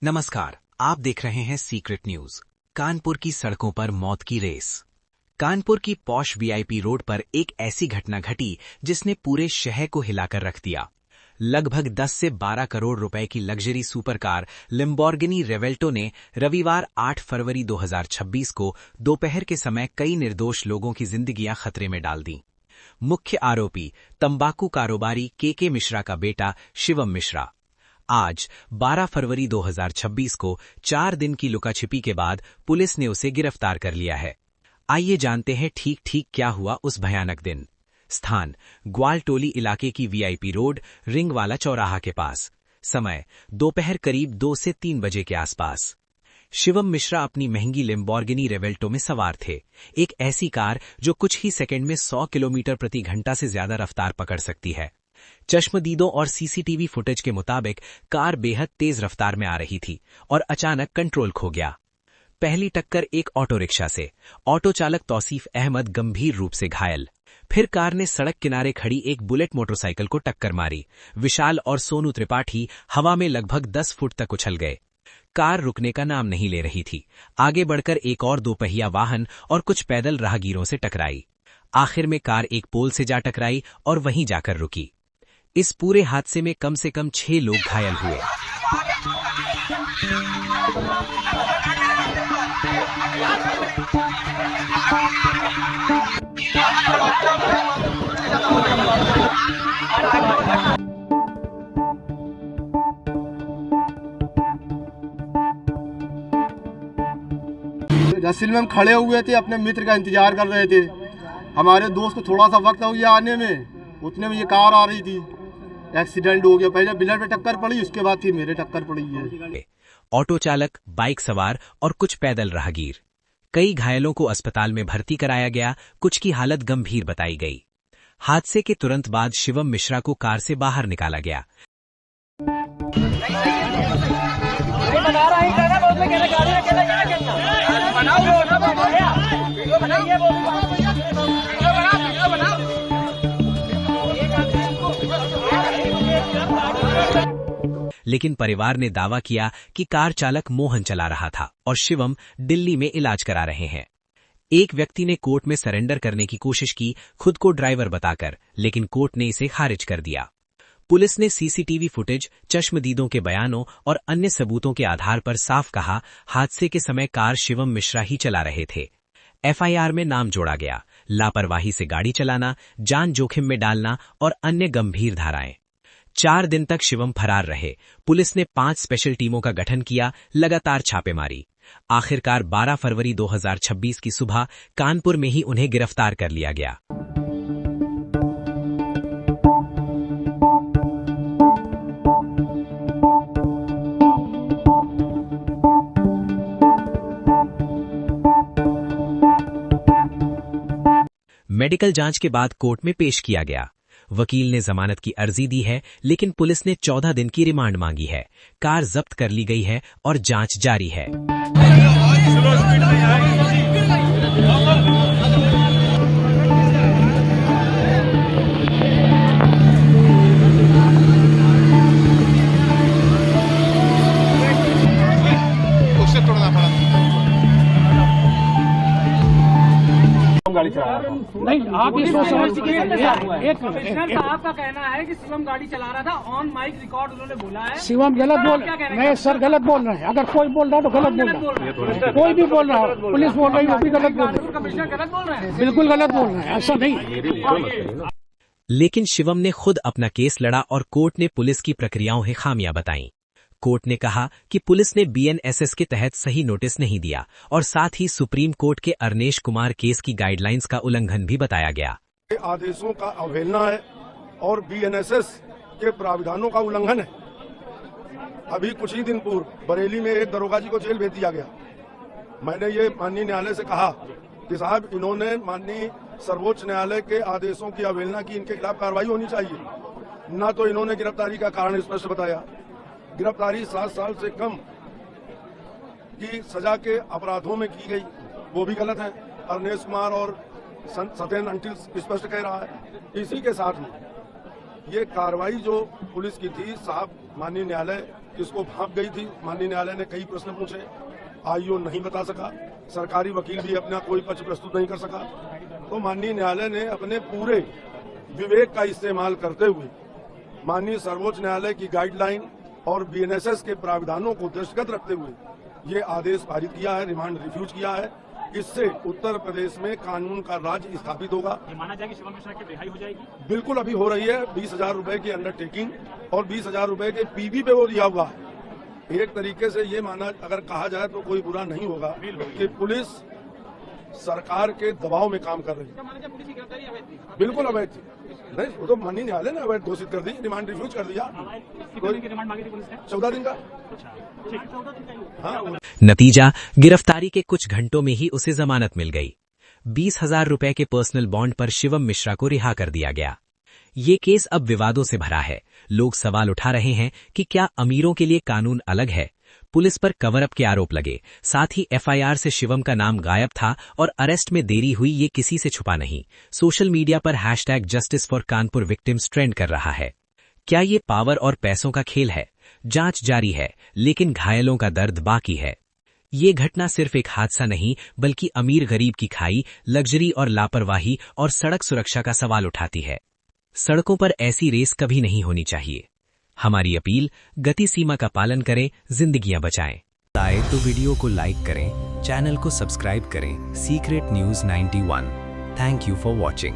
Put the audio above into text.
नमस्कार, आप देख रहे हैं सीक्रेट न्यूज। कानपुर की सड़कों पर मौत की रेस। कानपुर की पॉश वीआईपी रोड पर एक ऐसी घटना घटी जिसने पूरे शहर को हिलाकर रख दिया। लगभग 10 से 12 करोड़ रुपए की लग्जरी सुपर कार लिम्बोर्गिनी रेवेल्टो ने रविवार 8 फरवरी 2026 को दोपहर के समय कई निर्दोष लोगों की जिंदगियां खतरे में डाल दी। मुख्य आरोपी तंबाकू कारोबारी के मिश्रा का बेटा शिवम मिश्रा। आज 12 फरवरी 2026 को 4 दिन की लुकाछिपी के बाद पुलिस ने उसे गिरफ्तार कर लिया है। आइए जानते हैं ठीक क्या हुआ उस भयानक दिन। स्थान ग्वालटोली इलाके की वीआईपी रोड, रिंग वाला चौराहा के पास। समय दोपहर करीब 2 से 3 बजे के आसपास। शिवम मिश्रा अपनी महंगी लिम्बोर्गिनी रेवेल्टो में सवार थे, एक ऐसी कार जो कुछ ही सेकंड में 100 किलोमीटर प्रति घंटा से ज्यादा रफ्तार पकड़ सकती है। चश्मदीदों और सीसीटीवी फुटेज के मुताबिक कार बेहद तेज रफ्तार में आ रही थी और अचानक कंट्रोल खो गया। पहली टक्कर एक ऑटो रिक्शा से, ऑटो चालक तौसीफ अहमद गंभीर रूप से घायल। फिर कार ने सड़क किनारे खड़ी एक बुलेट मोटरसाइकिल को टक्कर मारी। विशाल और सोनू त्रिपाठी हवा में लगभग 10 फुट तक उछल गए। कार रुकने का नाम नहीं ले रही थी। आगे बढ़कर एक और दोपहिया वाहन और कुछ पैदल राहगीरों से टकराई। आखिर में कार एक पोल से जा टकराई और वहीं जाकर रुकी। इस पूरे हादसे में कम से कम 6 लोग घायल हुए। रस्सिल में हम खड़े हुए थे, अपने मित्र का इंतजार कर रहे थे। हमारे दोस्त को थोड़ा सा वक्त हो गया आने में, उतने में ये कार आ रही थी। एक्सीडेंट हो गया। पहले बिलर पे टक्कर पड़ी, उसके बाद फिर मेरे टक्कर पड़ी है। ऑटो चालक, बाइक सवार और कुछ पैदल राहगीर। कई घायलों को अस्पताल में भर्ती कराया गया, कुछ की हालत गंभीर बताई गई। हादसे के तुरंत बाद शिवम मिश्रा को कार से बाहर निकाला गया। लेकिन परिवार ने दावा किया कि कार चालक मोहन चला रहा था और शिवम दिल्ली में इलाज करा रहे हैं। एक व्यक्ति ने कोर्ट में सरेंडर करने की कोशिश की, खुद को ड्राइवर बताकर, लेकिन कोर्ट ने इसे खारिज कर दिया। पुलिस ने सीसीटीवी फुटेज, चश्मदीदों के बयानों और अन्य सबूतों के आधार पर साफ कहा, हादसे के समय कार शिवम मिश्रा ही चला रहे थे। एफआईआर में नाम जोड़ा गया, लापरवाही से गाड़ी चलाना, जान जोखिम में डालना और अन्य गंभीर धाराएं। 4 दिन तक शिवम फरार रहे। पुलिस ने 5 स्पेशल टीमों का गठन किया, लगातार छापेमारी। आखिरकार 12 फरवरी 2026 की सुबह कानपुर में ही उन्हें गिरफ्तार कर लिया गया। मेडिकल जांच के बाद कोर्ट में पेश किया गया। वकील ने जमानत की अर्जी दी है, लेकिन पुलिस ने 14 दिन की रिमांड मांगी है। कार जब्त कर ली गई है और जांच जारी है। गाड़ी चला रहा था। नहीं, आप ये सोच आपका कहना है कि शिवम गाड़ी चला रहा था, ऑन माइक रिकॉर्ड उन्होंने बोला है। शिवम गलत बोल, नहीं सर गलत बोल रहे हैं। अगर कोई बोल रहा है तो गलत बोल रहा है। कोई भी बोल रहा है, पुलिस बोल रही है वो भी गलत बोल रही है। कमिश्नर गलत बोल रहे हैं, बिल्कुल गलत बोल रहे हैं, ऐसा नहीं। लेकिन शिवम ने खुद अपना केस लड़ा और कोर्ट ने पुलिस की प्रक्रियाओं में खामियां बताईं। कोर्ट ने कहा कि पुलिस ने बीएनएसएस के तहत सही नोटिस नहीं दिया और साथ ही सुप्रीम कोर्ट के अरनेश कुमार केस की गाइडलाइंस का उल्लंघन भी बताया गया। आदेशों का अवहेलना है और बीएनएसएस के प्राविधानों का उल्लंघन है। अभी कुछ ही दिन पूर्व बरेली में एक दरोगा जी को जेल भेज दिया गया। मैंने ये माननीय न्यायालय से कहा कि साहब, इन्होंने माननीय सर्वोच्च न्यायालय के आदेशों की अवहेलना की, इनके खिलाफ कार्रवाई होनी चाहिए। न तो इन्होंने गिरफ्तारी का कारण स्पष्ट बताया। गिरफ्तारी 7 साल से कम की सजा के अपराधों में की गई, वो भी गलत है। अरनेश कुमार और सत्येंद्र अंटिल स्पष्ट कह रहा है। इसी के साथ में ये कार्रवाई जो पुलिस की थी, साहब माननीय न्यायालय किसको भाप गई थी। माननीय न्यायालय ने कई प्रश्न पूछे, आईओ नहीं बता सका, सरकारी वकील भी अपना कोई पक्ष प्रस्तुत नहीं कर सका। तो माननीय न्यायालय ने अपने पूरे विवेक का इस्तेमाल करते हुए माननीय सर्वोच्च न्यायालय की गाइडलाइन और बीएनएसएस के प्रावधानों को दृष्टिगत रखते हुए ये आदेश पारित किया है, रिमांड रिफ्यूज किया है। इससे उत्तर प्रदेश में कानून का राज स्थापित होगा। ये माना जाए कि शिवम मिश्रा की रिहाई हो जाएगी? बिल्कुल अभी हो रही है। 20,000 रुपए की अंडरटेकिंग और 20,000 रुपए के पीबी पे वो दिया हुआ है। एक तरीके से ये माना अगर कहा जाए तो कोई बुरा नहीं होगा कि पुलिस सरकार के दबाव में काम कर रही है। बिल्कुल अवैध थी, नहीं वो तो माननीय न्यायालय ने अवैध घोषित कर दी, रिमांड रिफ्यूज कर दिया। कितने दिन की रिमांड मांगी थी पुलिस ने? 14 दिन का। हाँ, नतीजा, गिरफ्तारी के कुछ घंटों में ही उसे जमानत मिल गई। 20,000 रुपए के पर्सनल बॉन्ड पर शिवम मिश्रा को रिहा कर दिया गया। ये केस अब विवादों से भरा है। लोग सवाल उठा रहे हैं कि क्या अमीरों के लिए कानून अलग है? पुलिस पर कवर अप के आरोप लगे, साथ ही एफआईआर से शिवम का नाम गायब था और अरेस्ट में देरी हुई, ये किसी से छुपा नहीं। सोशल मीडिया पर #justice for Kanpur victims trend कर रहा है। क्या ये पावर और पैसों का खेल है? जांच जारी है, लेकिन घायलों का दर्द बाकी है। ये घटना सिर्फ एक हादसा नहीं, बल्कि अमीर गरीब की खाई, लग्जरी और लापरवाही और सड़क सुरक्षा का सवाल उठाती है। सड़कों पर ऐसी रेस कभी नहीं होनी चाहिए। हमारी अपील, गति सीमा का पालन करें, जिंदगियां बचाएं। आए तो वीडियो को लाइक करें, चैनल को सब्सक्राइब करें। Secret news 91। Thank you for watching.